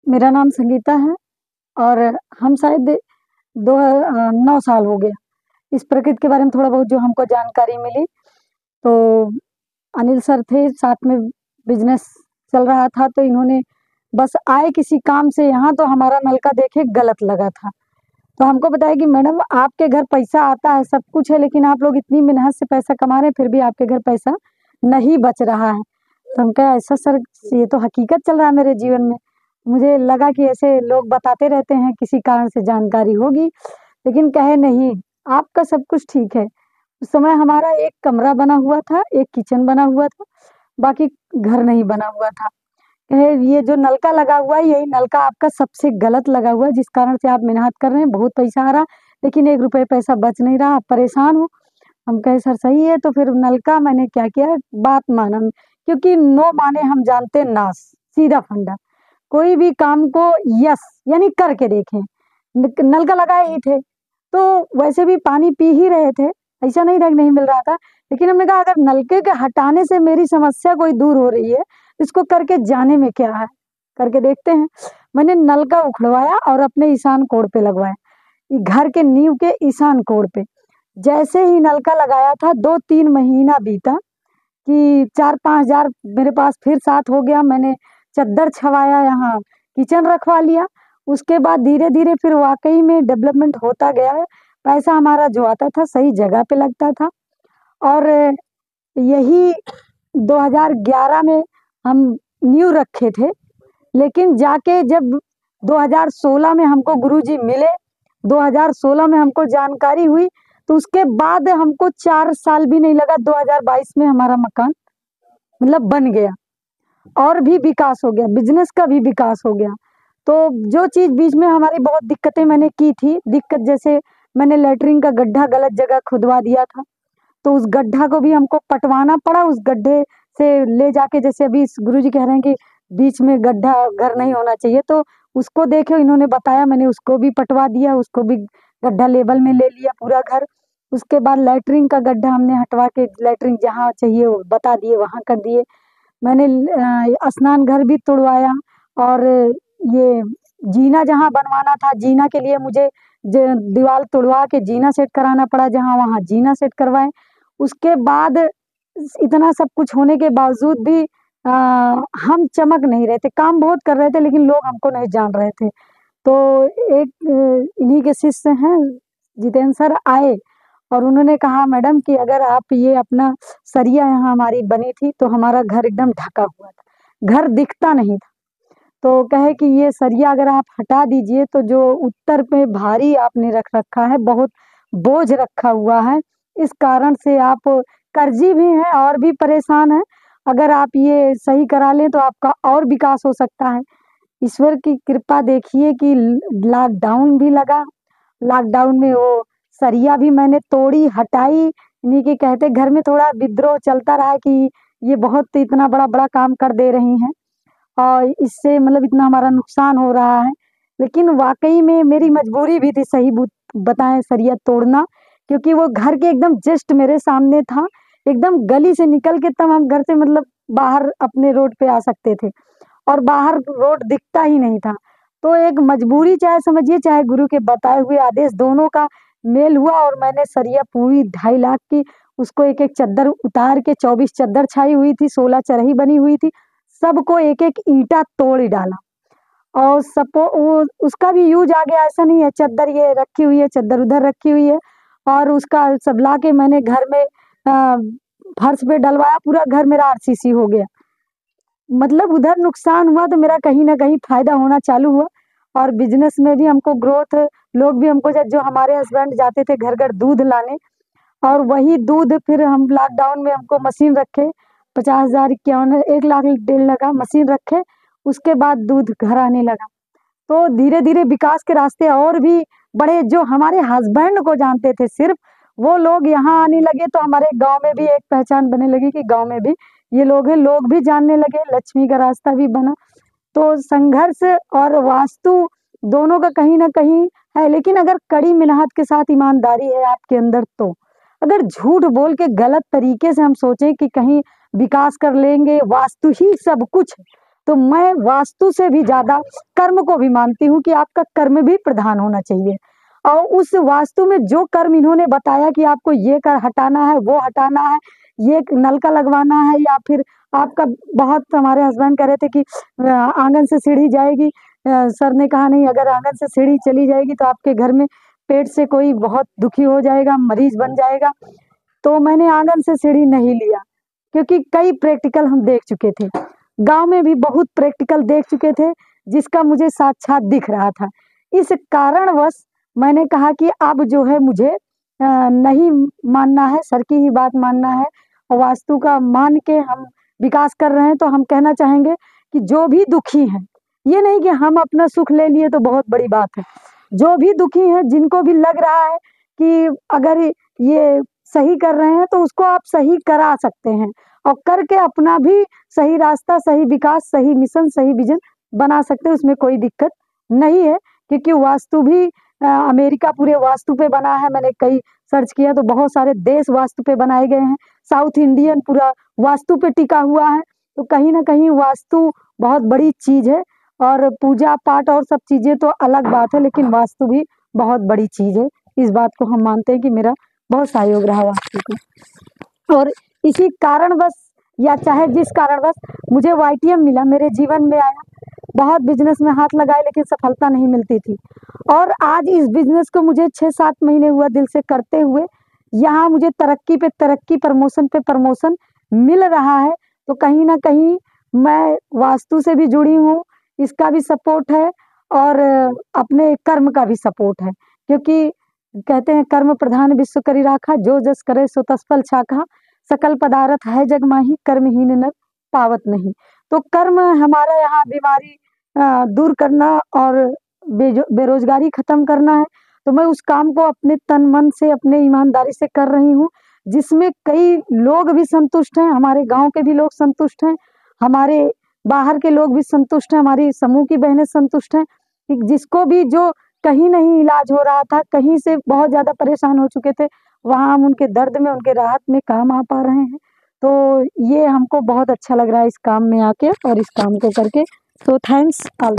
मेरा नाम संगीता है और हम शायद 9 साल हो गया। इस प्रकृति के बारे में थोड़ा बहुत जो हमको जानकारी मिली, तो अनिल सर थे, साथ में बिज़नेस चल रहा था, तो इन्होंने बस आए किसी काम से यहाँ, तो हमारा नलका देखे गलत लगा था। तो हमको बताया कि मैडम आपके घर पैसा आता है, सब कुछ है, लेकिन आप लोग इतनी मेहनत से पैसा कमा रहे हैं, फिर भी आपके घर पैसा नहीं बच रहा है। तो हम कहा ऐसा सर, ये तो हकीकत चल रहा है मेरे जीवन में। मुझे लगा कि ऐसे लोग बताते रहते हैं, किसी कारण से जानकारी होगी, लेकिन कहे नहीं, आपका सब कुछ ठीक है। उस समय हमारा एक कमरा बना हुआ था, एक किचन बना हुआ था, बाकी घर नहीं बना हुआ था। कहे ये जो नलका लगा हुआ है, यही नलका आपका सबसे गलत लगा हुआ है, जिस कारण से आप मेहनत कर रहे हैं, बहुत पैसा आ रहा, लेकिन 1 रुपए पैसा बच नहीं रहा, आप परेशान हो। हम कहे सर सही है। तो फिर नलका मैंने क्या किया, बात माना, क्योंकि नो माने हम जानते नास, सीधा फंडा। कोई भी काम को यस यानी करके देखें। नलका लगाए ही थे, तो वैसे भी पानी पी ही रहे थे, ऐसा नहीं था कि नहीं मिल रहा था, लेकिन हमने कहा अगर नलके के हटाने से मेरी समस्या कोई दूर हो रही है, इसको करके जाने में क्या है, करके देखते हैं। मैंने नलका उखड़वाया और अपने ईशान कोण पे लगवाया, घर के नींव के ईशान कोण पे। जैसे ही नलका लगाया था, 2-3 महीना बीता कि 4-5 हजार मेरे पास फिर साथ हो गया। मैंने चद्दर छवाया, यहाँ किचन रखवा लिया। उसके बाद धीरे धीरे फिर वाकई में डेवलपमेंट होता गया है। पैसा हमारा जो आता था सही जगह पे लगता था। और यही 2011 में हम नींव रखे थे, लेकिन जाके जब 2016 में हमको गुरुजी मिले, 2016 में हमको जानकारी हुई, तो उसके बाद हमको 4 साल भी नहीं लगा, 2022 में हमारा मकान मतलब बन गया और भी विकास हो गया, बिजनेस का भी विकास हो गया। तो जो चीज़ बीच में हमारी बहुत दिक्कतें मैंने की थी, दिक्कत जैसे मैंने लैट्रिन का गड्ढा गलत जगह खुदवा दिया था, तो उस गड्ढा को भी हमको पटवाना पड़ा। उस गड्ढे से ले जाके, जैसे अभी गुरुजी कह रहे हैं कि बीच में गड्ढा घर नहीं होना चाहिए, तो उसको देखे इन्होंने बताया, मैंने उसको भी पटवा दिया, उसको भी गड्ढा लेवल में ले लिया पूरा घर। उसके बाद लैट्रिन का गड्ढा हमने हटवा के लैट्रिन जहाँ चाहिए वो बता दिए, वहाँ कर दिए। मैंने स्नान घर भी तुड़वाया, और ये जीना जहाँ बनवाना था, जीना के लिए मुझे दीवार तुड़वा के जीना सेट कराना पड़ा, जहाँ वहाँ जीना सेट करवाए। उसके बाद इतना सब कुछ होने के बावजूद भी हम चमक नहीं रहे थे, काम बहुत कर रहे थे, लेकिन लोग हमको नहीं जान रहे थे। तो एक इन्हीं के शिष्य हैं जितेंद्र सर, आए और उन्होंने कहा मैडम कि अगर आप ये अपना सरिया यहाँ हमारी बनी थी, तो हमारा घर एकदम ढका हुआ था, घर दिखता नहीं था। तो कहे कि ये सरिया अगर आप हटा दीजिए, तो जो उत्तर पे भारी आपने रख रखा है, बहुत बोझ रखा हुआ है, इस कारण से आप कर्जी भी हैं और भी परेशान हैं। अगर आप ये सही करा लें तो आपका और विकास हो सकता है। ईश्वर की कृपा देखिए कि लॉकडाउन भी लगा, लॉकडाउन में वो सरिया भी मैंने तोड़ी, हटाई। इन्हीं के कहते घर में थोड़ा विद्रोह चलता रहा कि ये बहुत इतना बड़ा बड़ा काम कर दे रही हैं, और इससे मतलब इतना हमारा नुकसान हो रहा है। लेकिन वाकई में मेरी मजबूरी भी थी, सही बताएं, सरिया तोड़ना, क्योंकि वो घर के एकदम जस्ट मेरे सामने था, एकदम गली से निकल के तब हम घर से मतलब बाहर अपने रोड पे आ सकते थे, और बाहर रोड दिखता ही नहीं था। तो एक मजबूरी चाहे समझिए, चाहे गुरु के बताए हुए आदेश, दोनों का मेल हुआ, और मैंने सरिया पूरी 2.5 लाख की उसको एक एक चद्दर उतार के, 24 चद्दर छाई हुई थी, 16 चरही बनी हुई थी, सबको एक एक ईंटा तोड़ डाला। और सपो वो उसका भी यूज आ गया, ऐसा नहीं है चद्दर ये रखी हुई है, चद्दर उधर रखी हुई है, और उसका सब ला के मैंने घर में फर्श पे डलवाया, पूरा घर मेरा आरसीसी हो गया। मतलब उधर नुकसान हुआ तो मेरा कहीं ना कहीं फायदा होना चालू हुआ, और बिजनेस में भी हमको ग्रोथ, लोग भी हमको, जो हमारे हस्बैंड जाते थे घर घर दूध लाने, और वही दूध फिर हम लॉकडाउन में हमको मशीन रखे, 50,000 इक्यावन 1 लाख 1.5 लाख का मशीन रखे, उसके बाद दूध घर आने लगा। तो धीरे धीरे विकास के रास्ते और भी बढ़े। जो हमारे हस्बैंड को जानते थे सिर्फ, वो लोग यहाँ आने लगे, तो हमारे गांव में भी एक पहचान बनने लगी कि गांव में भी ये लोग हैं, लोग भी जानने लगे, लक्ष्मी का रास्ता भी बना। तो संघर्ष और वास्तु दोनों का कहीं ना कहीं है, लेकिन अगर कड़ी मेहनत के साथ ईमानदारी है आपके अंदर, तो अगर झूठ बोल के गलत तरीके से हम सोचे कि कहीं विकास कर लेंगे, वास्तु ही सब कुछ, तो मैं वास्तु से भी ज़्यादा कर्म को भी मानती हूँ कि आपका कर्म भी प्रधान होना चाहिए। और उस वास्तु में जो कर्म इन्होंने बताया कि आपको ये कर हटाना है, वो हटाना है, ये नलका लगवाना है, या फिर आपका बहुत हमारे हस्बैंड कह रहे थे कि आंगन से सीढ़ी जाएगी। सर ने कहा नहीं, अगर आंगन से सीढ़ी चली जाएगी तो आपके घर में पेट से कोई बहुत दुखी हो जाएगा, मरीज बन जाएगा। तो मैंने आंगन से सीढ़ी नहीं लिया, क्योंकि कई प्रैक्टिकल हम देख चुके थे, गांव में भी बहुत प्रैक्टिकल देख चुके थे, जिसका मुझे साक्षात दिख रहा था। इस कारणवश मैंने कहा कि अब जो है मुझे नहीं मानना है, सर की ही बात मानना है, और वास्तु का मान के हम विकास कर रहे हैं। तो हम कहना चाहेंगे कि जो भी दुखी हैं, ये नहीं कि हम अपना सुख ले लिए तो बहुत बड़ी बात है, जो भी दुखी हैं, जिनको भी लग रहा है कि अगर ये सही कर रहे हैं तो उसको आप सही करा सकते हैं, और करके अपना भी सही रास्ता, सही विकास, सही मिशन, सही विजन बना सकते हैं। उसमें कोई दिक्कत नहीं है, क्योंकि वास्तु भी अमेरिका पूरे वास्तु पे बना है। मैंने कई सर्च किया तो बहुत सारे देश वास्तु पे बनाए गए हैं। साउथ इंडियन पूरा वास्तु पे टिका हुआ है। तो कहीं ना कहीं वास्तु बहुत बड़ी चीज है, और पूजा पाठ और सब चीजें तो अलग बात है, लेकिन वास्तु भी बहुत बड़ी चीज है। इस बात को हम मानते हैं कि मेरा बहुत सहयोग रहा वास्तु को। और इसी कारणवश, या चाहे जिस कारणवश मुझे YTM मिला, मेरे जीवन में आया, बहुत बिजनेस में हाथ लगाए लेकिन सफलता नहीं मिलती थी, और आज इस बिजनेस को मुझे 6-7 महीने हुआ दिल से करते हुए, यहाँ मुझे तरक्की पे तरक्की, प्रमोशन पे प्रमोशन मिल रहा है। तो कहीं ना कहीं मैं वास्तु से भी जुड़ी हूँ, इसका भी सपोर्ट है, और अपने कर्म का भी सपोर्ट है, क्योंकि कहते हैं कर्म प्रधान विश्व करी राखा, जो जस करे सो तस फल छाका, सकल पदार्थ है जग माही, कर्महीन नर पावत नहीं। तो कर्म हमारे यहाँ बीमारी दूर करना और बेरोजगारी खत्म करना है। तो मैं उस काम को अपने तन मन से, अपने ईमानदारी से कर रही हूँ, जिसमें कई लोग भी संतुष्ट हैं, हमारे गांव के भी लोग संतुष्ट हैं, हमारे बाहर के लोग भी संतुष्ट हैं, हमारी समूह की बहनें संतुष्ट हैं। कि जिसको भी जो कहीं नहीं इलाज हो रहा था, कहीं से बहुत ज्यादा परेशान हो चुके थे, वहां हम उनके दर्द में, उनके राहत में काम आ पा रहे हैं। तो ये हमको बहुत अच्छा लग रहा है इस काम में आके और इस काम को करके। तो थैंक्स ऑल।